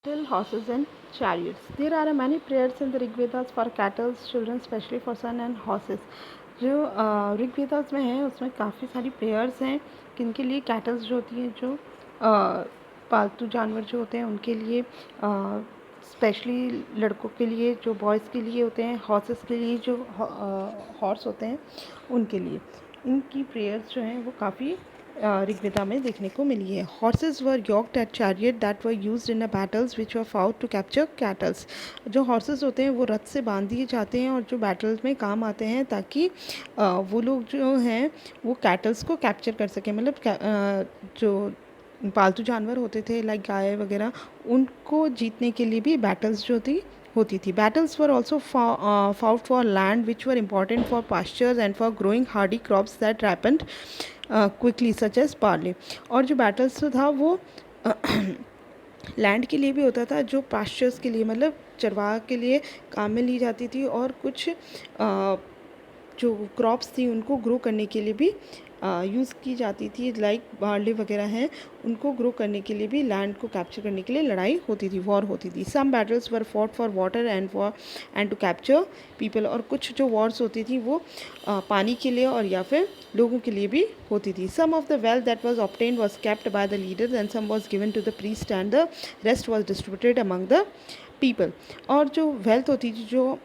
Cattle, horses, and chariots. There are many prayers in the Rig Vedas for cattle, children, especially for son and horses. जो ऋग वेदास में है उसमें काफ़ी सारी prayers हैं किनके लिए, कैटल्स जो होती हैं, जो पालतू जानवर जो होते हैं उनके लिए, स्पेशली लड़कों के लिए, जो बॉयज़ के लिए होते हैं, हॉर्सेस के लिए, जो हॉर्स होते हैं उनके लिए इनकी प्रेयर्स जो हैं वो काफ़ी ऋग्वेदा में देखने को मिली है. Horses were yoked at chariot that were used in a battles which were fought to capture cattles. जो हॉर्सेस होते हैं वो रथ से बांध दिए जाते हैं और जो बैटल्स में काम आते हैं ताकि वो लोग जो हैं वो कैटल्स को कैप्चर कर सकें. मतलब जो पालतू जानवर होते थे लाइक गाय वगैरह, उनको जीतने के लिए भी बैटल्स जो होती थी. Battles were also fought for land which were important for pastures and for growing hardy crops that ripened quickly such as barley. और जो बैटल्स था वो लैंड के लिए भी होता था, जो पास्चर्स के लिए मतलब चरवाह के लिए काम में ली जाती थी, और कुछ जो क्रॉप्स थी उनको ग्रो करने के लिए भी यूज़ की जाती थी, लाइक बार्ली वगैरह हैं, उनको ग्रो करने के लिए भी, लैंड को कैप्चर करने के लिए लड़ाई होती थी, वॉर होती थी. Some battles were fought for water and to capture people. और कुछ जो वॉर्स होती थी वो पानी के लिए और या फिर लोगों के लिए भी होती थी. Some of the wealth that was obtained was kept by the leaders and some was given to the priest and the rest was distributed among the people. और जो वेल्थ होती थी, जो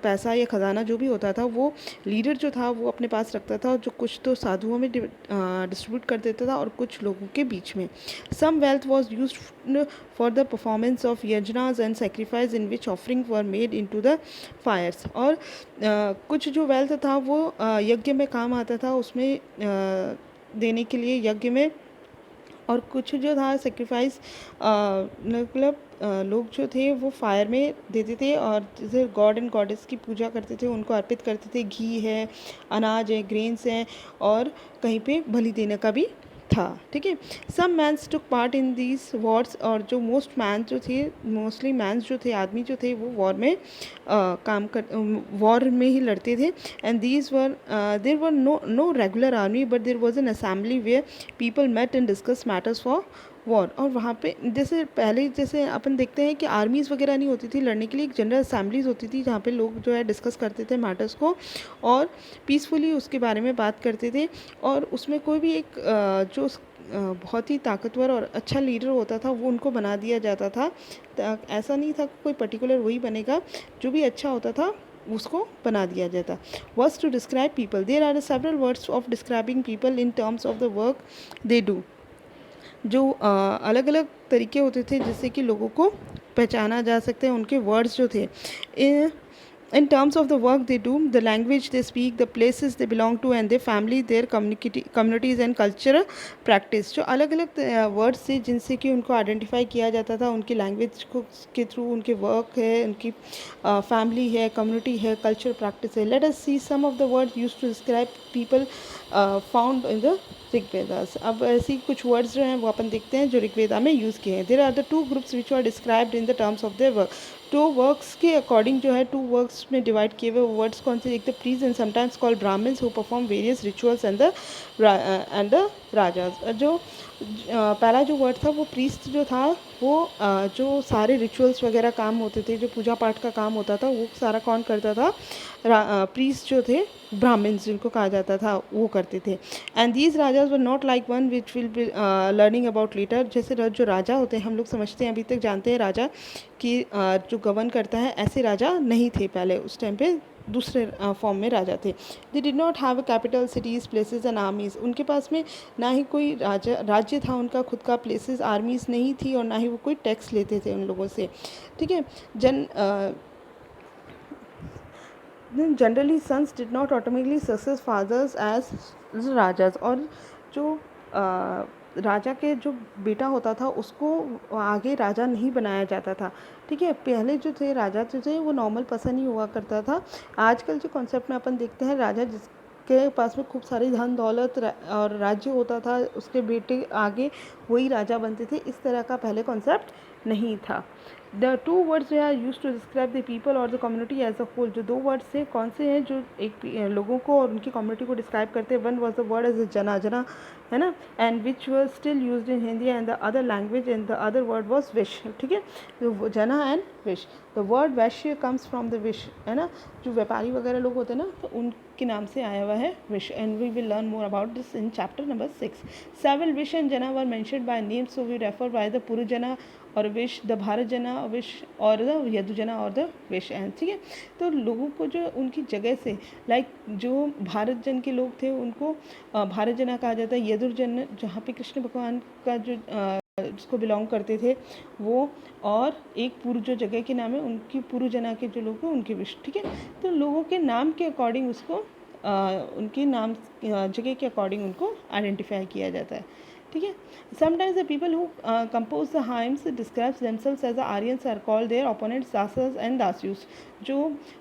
पैसा या ख़जाना जो भी होता था, वो लीडर जो था वो अपने पास रखता था, और जो कुछ तो साधुओं में डिस्ट्रीब्यूट कर देता था और कुछ लोगों के बीच में. Some wealth was used for the performance of yajnas and sacrifice in which offering were made into the fires. और कुछ जो वेल्थ था वो यज्ञ में काम आता था, उसमें देने के लिए यज्ञ में. और कुछ जो था सेक्रीफाइस मतलब लोग जो थे वो फायर में देते थे, और जैसे गॉड एंड गॉडेस की पूजा करते थे, उनको अर्पित करते थे. घी है, अनाज है, ग्रेन्स हैं, और कहीं पे बलि देने का भी था. ठीक है. Some mans took part in these wars. और जो मोस्टली मैंस जो थे, आदमी जो थे, वो वॉर में वॉर में ही लड़ते थे. And these were there were no regular army but there was an assembly where people met and discuss matters for war. और वहाँ पे जैसे पहले जैसे अपन देखते हैं कि आर्मीज़ वगैरह नहीं होती थी लड़ने के लिए, एक जनरल असेंबलीज होती थी जहाँ पे लोग जो है डिस्कस करते थे मैटर्स को और पीसफुली उसके बारे में बात करते थे. और उसमें कोई भी एक जो बहुत ही ताकतवर और अच्छा लीडर होता था वो उनको बना दिया जाता था. ऐसा नहीं था कोई पर्टिकुलर वही बनेगा, जो भी अच्छा होता था उसको बना दिया जाता. Words to describe people. There are several words of describing people in terms of the work they do. जो अलग अलग तरीके होते थे जिससे कि लोगों को पहचाना जा सकते हैं, उनके वर्ड्स जो थे. In terms of the work they do, the language they speak, the places they belong to and their family, their communities and cultural practice. जो अलग अलग वर्ड्स थे जिनसे कि उनको आइडेंटिफाई किया जाता था, उनकी लैंग्वेज को के थ्रू, उनके वर्क है, उनकी फैमिली है, कम्युनिटी है, कल्चर प्रैक्टिस है. Let us see some of the words used to describe people found in the Rigvedas. अब ऐसी कुछ वर्ड्स जो हैं वो अपन देखते हैं जो ऋग्वेदा में यूज़ किए हैं. There are the two groups which are described in the terms of their work. Two works के अकॉर्डिंग जो है, टू वर्क्स में डिवाइड किए हुए वर्ड्स कौन से? एक the priest and sometimes called Brahmans who perform various rituals and the rajas. जो पहला जो वर्ड था वो प्रीस्ट जो था, वो जो सारे रिचुअल्स वगैरह काम होते थे, जो पूजा पाठ का काम होता था, वो सारा कौन करता था? प्रीस्ट जो थे, ब्राह्मण्स जिनको कहा जाता था, वो करते थे. And these rajas were not like one which will be learning about later. जैसे जो राजा होते हैं, हम लोग समझते हैं, अभी तक जानते हैं राजा कि जो गवर्न करता है, ऐसे राजा नहीं थे पहले. उस टाइम पे दूसरे फॉर्म में राजा थे. They did not have a capital, cities, places and armies. उनके पास में ना ही कोई राज्य था उनका खुद का, प्लेसेस, आर्मीज़ नहीं थी, और ना ही वो कोई टैक्स लेते थे उन लोगों से. ठीक है. Generally sons did not automatically success fathers as rajas. और जो राजा के जो बेटा होता था उसको आगे राजा नहीं बनाया जाता था. ठीक है. पहले जो थे राजा जो थे वो नॉर्मल पर्सन ही हुआ करता था. आजकल जो कॉन्सेप्ट में अपन देखते हैं, राजा जिसके पास में खूब सारी धन दौलत और राज्य होता था, उसके बेटे आगे वही राजा बनते थे. इस तरह का पहले कॉन्सेप्ट नहीं था। The two words are use to describe the people और the community as a whole. जो दो वर्ड्स हैं कौन से हैं जो एक लोगों को और उनकी कम्युनिटी को डिस्क्राइब करते हैं? One was the word as a jana, जना है ना, and which was still use in Hindi and the other language and the other word was vish. ठीक है, तो jana and vish. The word vaishya comes from the vish, है ना, जो व्यापारी वगैरह लोग होते हैं ना, तो उनके नाम से आया हुआ है vish. And we will learn more about this in chapter number 6. Several vish and jana were mentioned by name, so we refer by the Puru jana और विश, द भारत जना विश और द यदु जना और द विश एंड। ठीक है, तो लोगों को जो उनकी जगह से लाइक जो भारत जन के लोग थे उनको भारत जना कहा जाता है, यदुर जन जहाँ पे कृष्ण भगवान का जो जिसको बिलोंग करते थे वो, और एक पूर्व जो जगह के नाम है उनकी पूर्व जना के जो लोग हैं उनके विश। ठीक है, तो लोगों के नाम के अकॉर्डिंग उसको उनके नाम जगह के अकॉर्डिंग उनको आइडेंटिफाई किया जाता है। ठीक है, sometimes the people who compose the hymns describes themselves as the Aryans are called their opponents dasas and dasyus. जो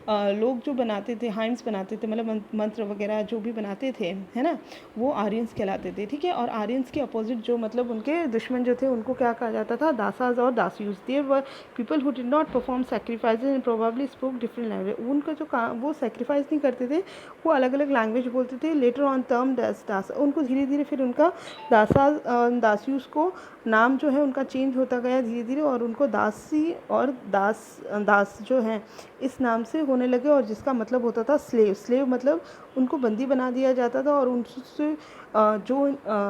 लोग जो बनाते थे हाइम्स बनाते थे, मतलब मंत्र वगैरह जो भी बनाते थे, है ना, वो आर्यंस कहलाते थे। ठीक है, और आर्यंस के अपोजिट जो मतलब उनके दुश्मन जो थे उनको क्या कहा जाता था? दासाज और dasyus. There were people who did not perform sacrifices and probably spoke different language. उनका जो काम वो सैक्रिफाइस नहीं करते थे, वो अलग अलग लैंग्वेज बोलते थे। लेटर ऑन टर्म दास, उनको धीरे धीरे फिर उनका दासाज दास्यूस को नाम जो है उनका चेंज होता गया धीरे धीरे, और उनको दासी और दास जो हैं इस नाम से होने लगे, और जिसका मतलब होता था स्लेव। स्लेव मतलब उनको बंदी बना दिया जाता था, और उनसे जो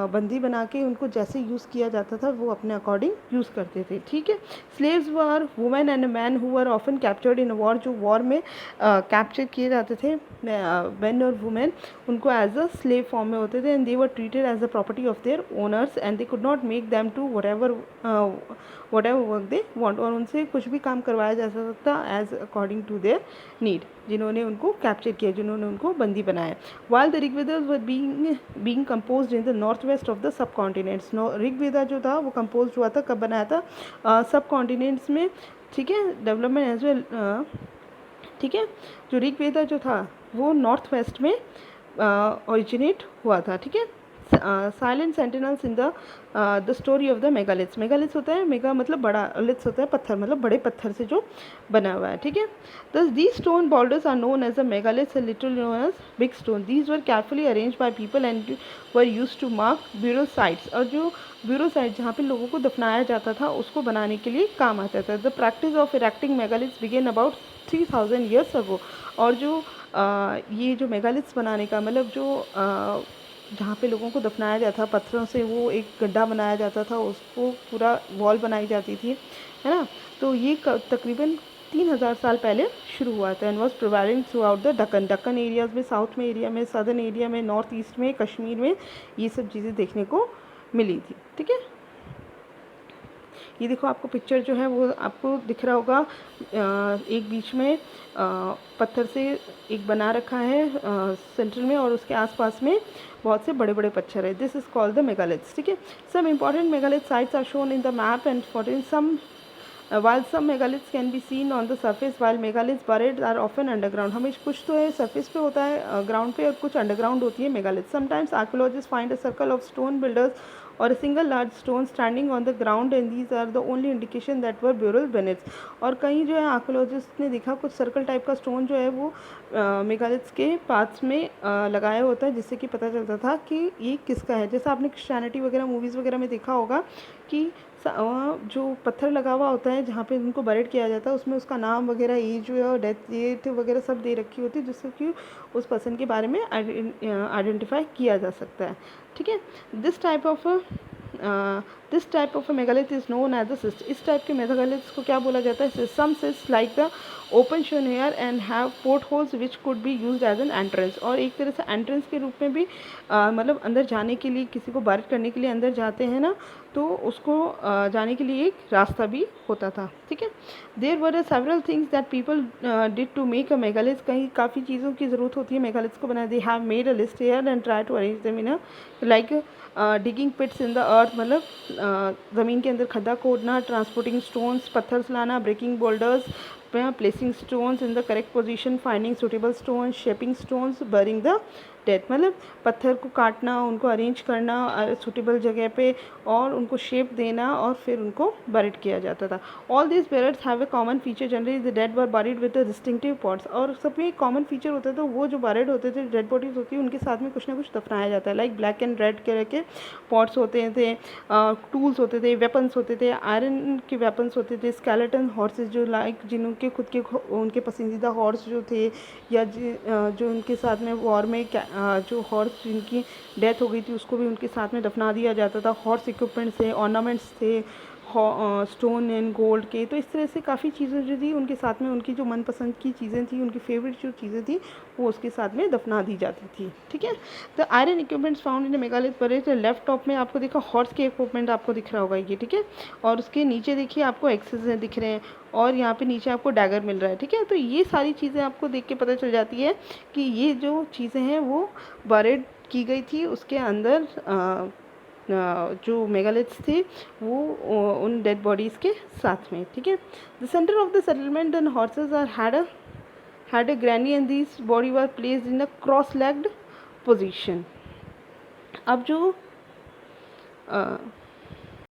बंदी बना के उनको जैसे यूज़ किया जाता था वो अपने अकॉर्डिंग यूज़ करते थे। ठीक है, slaves were women and man who were often captured in war. जो वॉर में कैप्चर किए जाते थे मैन और वुमेन, उनको एज अ स्लेव फॉर्म में होते थे, and they were treated as the property of their owners and they could not make them to whatever work they want. और उनसे कुछ भी काम करवाया जा सकता as according to their need, जिन्होंने उनको कैप्चर किया, जिन्होंने उनको बंदी बनाया। While the Rigvedas were being composed in the north west of the subcontinents. Rigveda जो था वो कंपोज हुआ था, कब बनाया था? सब कॉन्टिनेंट्स में। ठीक है, डेवलपमेंट एज वेल। ठीक है, जो ऋग्वेदा जो था वो नॉर्थ वेस्ट में ओरिजिनेट हुआ था। ठीक है, silent sentinels in the story of the megaliths. Megaliths होता है, मेगा मतलब बड़ा, लिथ्स होता है पत्थर, मतलब बड़े पत्थर से जो बना हुआ है। ठीक है, thus these stone borders are known as the megaliths, literally known as big stone. These were carefully arranged by people and were used to mark burial sites. और जो ब्यूरो साइट जहाँ पे लोगों को दफनाया जाता था उसको बनाने के लिए काम आता था। The practice of erecting megaliths began about 3000 years ago. और जो ये जो मेगालिथ्स बनाने का मतलब जो जहाँ पे लोगों को दफनाया जाता था पत्थरों से, वो एक गड्ढा बनाया जाता था, उसको पूरा वॉल बनाई जाती थी, है ना, तो ये तकरीबन 3000 साल पहले शुरू हुआ था। And was prevailing through out the Deccan areas में, साउथ में एरिया में, सदर्न एरिया में, नॉर्थ ईस्ट में, कश्मीर में, ये सब चीज़ें देखने को मिली थी। ठीक है, ये देखो आपको पिक्चर जो है वो आपको दिख रहा होगा, एक बीच में पत्थर से एक बना रखा है सेंटर में, और उसके आसपास में बहुत से बड़े बड़े पत्थर है। This is called the megaliths. ठीक है, some important megalith sites are shown in the map and for in some while some megaliths can be seen on the surface, while megaliths buried are often underground. हमें कुछ तो है surface पे होता है ground पे, और कुछ अंडरग्राउंड होती है megalith. Sometimes archaeologist find a circle of stone builders or a single large stone standing on the ground, and these are the only indication that were burial beneath. और कहीं जो है आर्कियोलॉजिस्ट ने देखा कुछ सर्कल टाइप का stone जो है वो मेगालिथ्स के पास में लगाया होता है, जिससे कि पता चलता था कि ये किसका है। जैसा आपने क्रिश्चियनिटी वगैरह मूवीज़ वगैरह में देखा होगा कि जो पत्थर लगा हुआ होता है जहाँ पे उनको बरेड किया जाता है, उसमें उसका नाम वगैरह, एज जो है और डेथ डेट वगैरह सब दे रखी होती है, जिससे कि उस पर्सन के बारे में आइडेंटिफाई किया जा सकता है। ठीक है, this type of megalith is known as the cist. इस टाइप के मेगालिथ्स को क्या बोला जाता है? Some cist like the open shown here and have portholes which could be use as an entrance. और एक तरह से एंट्रेंस के रूप में भी मतलब अंदर जाने के लिए, किसी को बारिश करने के लिए अंदर जाते हैं ना, तो उसको जाने के लिए एक रास्ता भी होता था। ठीक है, there were several things that people did to make a megalith. कहीं काफ़ी चीज़ों की ज़रूरत होती है मेगालिथ्स को बनाने। They have made a list here and try to arrange them in a like digging pits in the earth, मतलब ज़मीन के अंदर खड्डा खोदना, ट्रांसपोर्टिंग स्टोन्स, पत्थर्स लाना, breaking boulders, placing stones in the correct position, finding suitable stones, shaping stones, burying the death, मतलब पत्थर को काटना, उनको अरेंज करना सूटेबल जगह पे और उनको शेप देना और फिर उनको बरिड किया जाता था। All this burials have a common feature, generally the dead were buried with a distinctive pots, और सब में एक कॉमन फीचर होता था, वो जो बरिड होते थे, डेड बॉडीज होती है, उनके साथ में कुछ ना कुछ दफनाया जाता है। Like black and red colour के पॉट्स होते थे, टूल्स होते थे, वेपन्स होते थे, आयरन के वेपन्स होते थे, स्केलेटन हॉर्सेस जो लाइक जिनके खुद के उनके पसंदीदा हॉर्स जो थे, या जो उनके साथ में वॉर में जो हॉर्स जिनकी डेथ हो गई थी उसको भी उनके साथ में दफना दिया जाता था। हॉर्स इक्विपमेंट्स थे, ऑर्नामेंट्स थे स्टोन एंड गोल्ड के, तो इस तरह से काफ़ी चीज़ें जो थी उनके साथ में, उनकी जो मनपसंद की चीज़ें थी, उनकी फेवरेट जो चीज़ें थी वो उसके साथ में दफना दी जाती थी। ठीक है, the iron equipments found in megalith burials, left top में आपको देखा हॉर्स के इक्विपमेंट आपको दिख रहा होगा ये, ठीक है, और उसके नीचे देखिए आपको एक्सेस दिख रहे हैं और यहाँ पे नीचे आपको डैगर मिल रहा है। ठीक है, तो ये सारी चीज़ें आपको देख के पता चल जाती है कि ये जो चीज़ें हैं वो बरेड की गई थी उसके अंदर, जो मेगालिथ्स थे वो उन डेड बॉडीज़ के साथ में। ठीक है, the centre of the settlement and horses are had a granny and these body were placed in a cross-legged position। अब जो